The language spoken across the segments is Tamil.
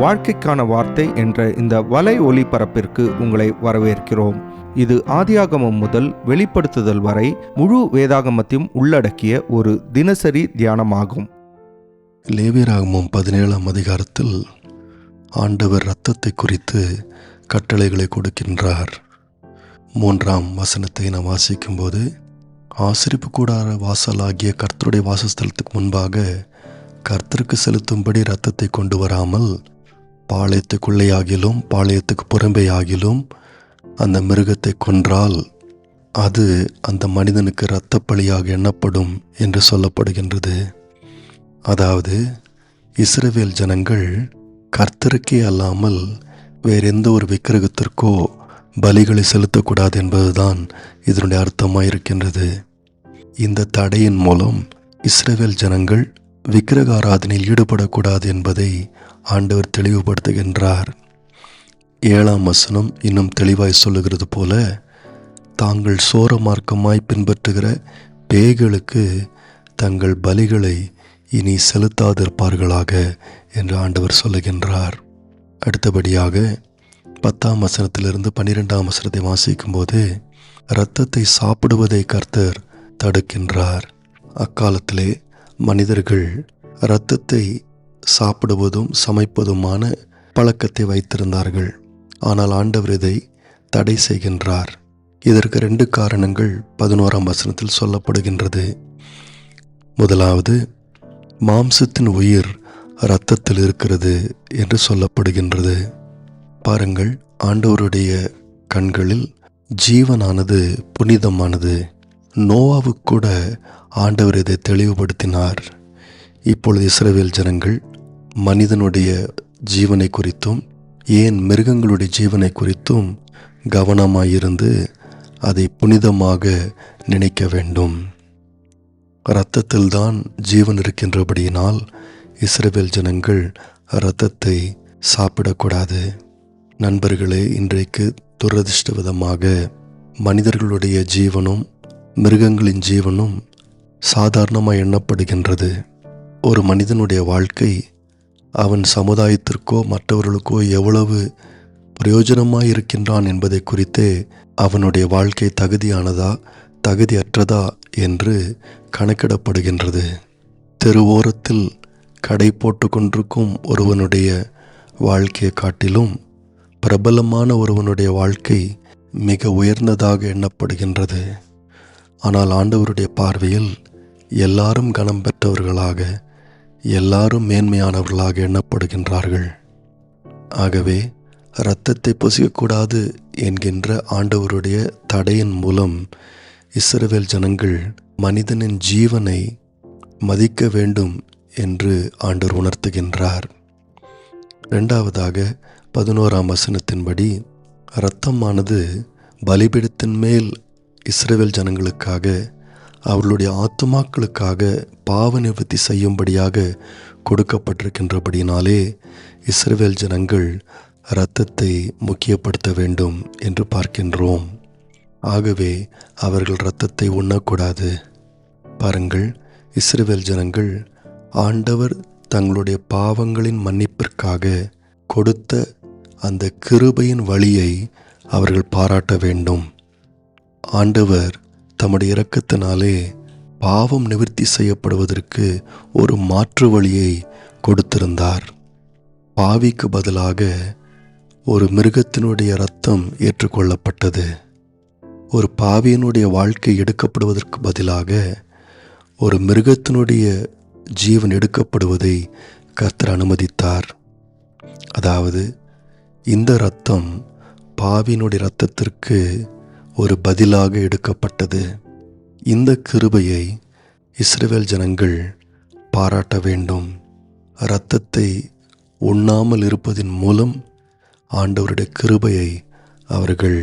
வாழ்க்கைக்கான வார்த்தை என்ற இந்த வலை ஒளிபரப்பிற்கு உங்களை வரவேற்கிறோம். இது ஆதியாகமம் முதல் வெளிப்படுத்துதல் வரை முழு வேதாகமத்தையும் உள்ளடக்கிய ஒரு தினசரி தியானமாகும். லேவியராகமம் 17ஆம் அதிகாரத்தில் ஆண்டவர் இரத்தத்தை குறித்து கட்டளைகளை கொடுக்கின்றார். 3ஆம் வசனத்தை நாம் வாசிக்கும்போது, ஆசரிப்பு கூடார வாசலாகிய கர்த்தருடைய வாசஸ்தலத்துக்கு முன்பாக கர்த்தருக்கு செலுத்தும்படி இரத்தத்தை கொண்டு வராமல் பாளையத்துக்குள்ளே ஆகிலும் பாளையத்துக்கு புறம்பே ஆகிலும் அந்த மிருகத்தை கொன்றால் அது அந்த மனிதனுக்கு இரத்த பலியாக எண்ணப்படும் என்று சொல்லப்படுகின்றது. அதாவது இஸ்ரவேல் ஜனங்கள் கர்த்தருக்கே அல்லாமல் வேறெந்த ஒரு விக்கிரகத்திற்கோ பலிகளை செலுத்தக்கூடாது என்பதுதான் இதனுடைய அர்த்தமாக இருக்கின்றது. இந்த தடையின் மூலம் இஸ்ரவேல் ஜனங்கள் விக்கிரக ஆராதனையில் ஈடுபடக்கூடாது என்பதை ஆண்டவர் தெளிவுபடுத்துகின்றார். 7ஆம் வசனம் இன்னும் தெளிவாய் சொல்லுகிறது போல, தாங்கள் சோர மார்க்கமாய் பின்பற்றுகிற பேய்களுக்கு தங்கள் பலிகளை இனி செலுத்தாதிருப்பார்களாக என்று ஆண்டவர் சொல்லுகின்றார். அடுத்தபடியாக 10ஆம் வசனத்திலிருந்து 12ஆம் வசனத்தை வாசிக்கும்போது, இரத்தத்தை சாப்பிடுவதை கர்த்தர் தடுக்கின்றார். அக்காலத்திலே மனிதர்கள் இரத்தத்தை சாப்பிடுவதும் சமைப்பதுமான பழக்கத்தை வைத்திருந்தார்கள். ஆனால் ஆண்டவர் இதை தடை செய்கின்றார். இதற்கு 2 காரணங்கள் 11ஆம் வசனத்தில் சொல்லப்படுகின்றது. முதலாவது, மாம்சத்தின் உயிர் இரத்தத்தில் இருக்கிறது என்று சொல்லப்படுகின்றது. பாருங்கள், ஆண்டவருடைய கண்களில் ஜீவனானது புனிதமானது. நோவாவுக்கு கூட ஆண்டவர் இதை தெளிவுபடுத்தினார். இப்பொழுது இஸ்ரவேல் ஜனங்கள் மனிதனுடைய ஜீவனை குறித்தும் ஏன் மிருகங்களுடைய ஜீவனை குறித்தும் கவனமாயிருந்து அதை புனிதமாக நினைக்க வேண்டும். இரத்தத்தில்தான் ஜீவன் இருக்கின்றபடியினால் இஸ்ரவேல் ஜனங்கள் இரத்தத்தை சாப்பிடக்கூடாது. நண்பர்களே, இன்றைக்கு துரதிர்ஷ்டவிதமாக மனிதர்களுடைய ஜீவனும் மிருகங்களின் ஜீவனும் சாதாரணமாக எண்ணப்படுகின்றது. ஒரு மனிதனுடைய வாழ்க்கை அவன் சமுதாயத்திற்கோ மற்றவர்களுக்கோ எவ்வளவு பிரயோஜனமாக இருக்கின்றான் என்பதை குறித்தே அவனுடைய வாழ்க்கை தகுதியானதா தகுதியற்றதா என்று கணக்கிடப்படுகின்றது. தெருவோரத்தில் கடை போட்டு கொண்டிருக்கும் ஒருவனுடைய வாழ்க்கையை காட்டிலும் பிரபலமான ஒருவனுடைய வாழ்க்கை மிக உயர்ந்ததாக எண்ணப்படுகின்றது. ஆனால் ஆண்டவருடைய பார்வையில் எல்லாரும் கனம் பெற்றவர்களாக, எல்லாரும் மேன்மையானவர்களாக எண்ணப்படுகின்றார்கள். ஆகவே இரத்தத்தை புசிக்கக்கூடாது என்கின்ற ஆண்டவருடைய தடையின் மூலம் இஸ்ரவேல் ஜனங்கள் மனிதனின் ஜீவனை மதிக்க வேண்டும் என்று ஆண்டவர் உணர்த்துகின்றார். 2ஆவதாக 11ஆம் வசனத்தின்படி, இரத்தமானது பலிபீடத்தின் மேல் இஸ்ரவேல் ஜனங்களுக்காக அவர்களுடைய ஆத்துமாக்களுக்காக பாவ நிவர்த்தி செய்யும்படியாக கொடுக்கப்பட்டிருக்கின்றபடினாலே இஸ்ரவேல் ஜனங்கள் இரத்தத்தை முக்கியப்படுத்த வேண்டும் என்று பார்க்கின்றோம். ஆகவே அவர்கள் இரத்தத்தை உண்ணக்கூடாது. பாருங்கள், இஸ்ரவேல் ஜனங்கள் ஆண்டவர் தங்களுடைய பாவங்களின் மன்னிப்பிற்காக கொடுத்த அந்த கிருபையின் வழியை அவர்கள் பாராட்ட வேண்டும். ஆண்டவர் தம்முடைய இரக்கத்தினாலே பாவம் நிவர்த்தி செய்யப்படுவதற்கு ஒரு மாற்று வழியை கொடுத்திருந்தார். பாவிக்கு பதிலாக ஒரு மிருகத்தினுடைய இரத்தம் ஏற்றுக்கொள்ளப்பட்டது. ஒரு பாவியினுடைய வாழ்க்கை எடுக்கப்படுவதற்கு பதிலாக ஒரு மிருகத்தினுடைய ஜீவன் எடுக்கப்படுவதை கர்த்தர் அனுமதித்தார். அதாவது இந்த இரத்தம் பாவியினுடைய இரத்தத்திற்கு ஒரு பதிலாக எடுக்கப்பட்டது. இந்த கிருபையை இஸ்ரவேல் ஜனங்கள் பாராட்ட வேண்டும். இரத்தத்தை உண்ணாமல் இருப்பதின் மூலம் ஆண்டவருடைய கிருபையை அவர்கள்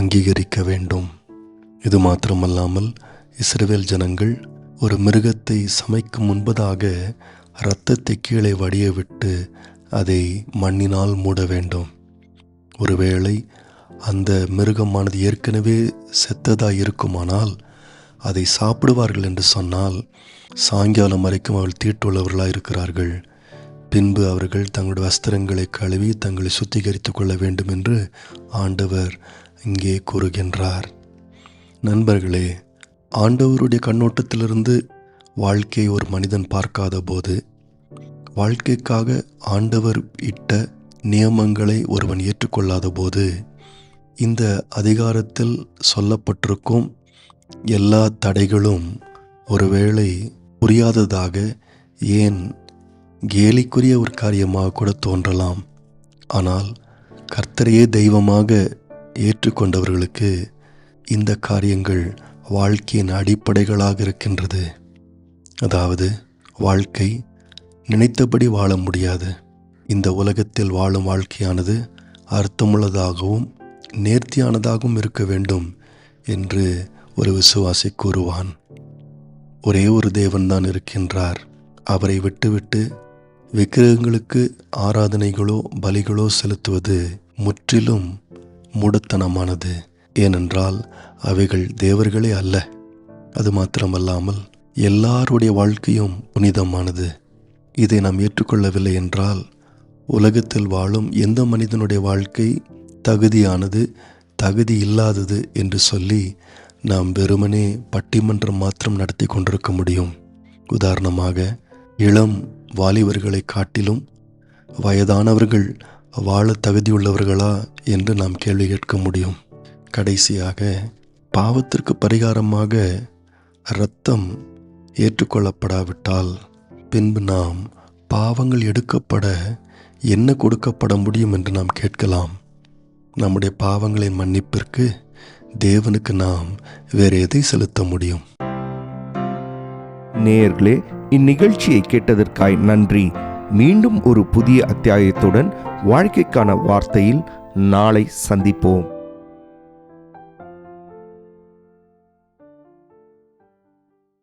அங்கீகரிக்க வேண்டும். இது மாத்திரமல்லாமல் இஸ்ரவேல் ஜனங்கள் ஒரு மிருகத்தை சமைக்கும் முன்பதாக இரத்தத்தை கீழே வடிய விட்டு அதை மண்ணினால் மூட வேண்டும். ஒருவேளை அந்த மிருகமானது ஏற்கனவே செத்ததாக இருக்குமானால் அதை சாப்பிடுவார்கள் என்று சொன்னால் சாயங்காலம் வரைக்கும் அவள் தீட்டுள்ளவர்களாக இருக்கிறார்கள். பின்பு அவர்கள் தங்களுடைய வஸ்திரங்களை கழுவி தங்களை சுத்திகரித்து கொள்ள வேண்டும் என்று ஆண்டவர் இங்கே கூறுகின்றார். நண்பர்களே, ஆண்டவருடைய கண்ணோட்டத்திலிருந்து வாழ்க்கையை ஒரு மனிதன் பார்க்காத போது, வாழ்க்கைக்காக ஆண்டவர் இட்ட நியமங்களை ஒருவன் ஏற்றுக்கொள்ளாத போது, இந்த அதிகாரத்தில் சொல்லப்பட்டிருக்கும் எல்லா தடைகளும் ஒருவேளை புரியாததாக, ஏன் கேலிக்குரிய ஒரு காரியமாக கூட தோன்றலாம். ஆனால் கர்த்தரையே தெய்வமாக ஏற்றுக்கொண்டவர்களுக்கு இந்த காரியங்கள் வாழ்க்கையின் அடிப்படைகளாக இருக்கின்றது. அதாவது, வாழ்க்கை நினைத்தபடி வாழ முடியாது. இந்த உலகத்தில் வாழும் வாழ்க்கையானது அர்த்தமுள்ளதாகவும் நேர்த்தியானதாகவும் இருக்க வேண்டும் என்று ஒரு விசுவாசி கூறுவான். ஒரே ஒரு தேவன்தான் இருக்கின்றார். அவரை விட்டுவிட்டு விக்கிரகங்களுக்கு ஆராதனைகளோ பலிகளோ செலுத்துவது முற்றிலும் மூடத்தனமானது. ஏனென்றால் அவைகள் தேவர்களே அல்ல. அது மாத்திரமல்லாமல் எல்லாருடைய வாழ்க்கையும் புனிதமானது. இதை நாம் ஏற்றுக்கொள்ளவில்லை என்றால் உலகத்தில் வாழும் எந்த மனிதனுடைய வாழ்க்கை தகுதியானது, தகுதி இல்லாதது என்று சொல்லி நாம் வெறுமனே பட்டிமன்றம் மாத்திரம் நடத்தி கொண்டிருக்க முடியும். உதாரணமாக, இளம் வாலிபர்களை காட்டிலும் வயதானவர்கள் வாழ தகுதியுள்ளவர்களா என்று நாம் கேள்வி கேட்க முடியும். கடைசியாக, பாவத்திற்கு பரிகாரமாக இரத்தம் ஏற்றுக்கொள்ளப்படாவிட்டால் பின்பு நாம் பாவங்கள் எடுக்கப்பட என்ன கொடுக்கப்பட முடியும் என்று நாம் கேட்கலாம். நம்முடைய பாவங்களின் மன்னிப்பிற்கு தேவனுக்கு நாம் வேறு எதை செலுத்த முடியும்? நேயர்களே, இந்நிகழ்ச்சியை கேட்டதற்காய் நன்றி. மீண்டும் ஒரு புதிய அத்தியாயத்துடன் வாழ்க்கைக்கான வார்த்தையில் நாளை சந்திப்போம்.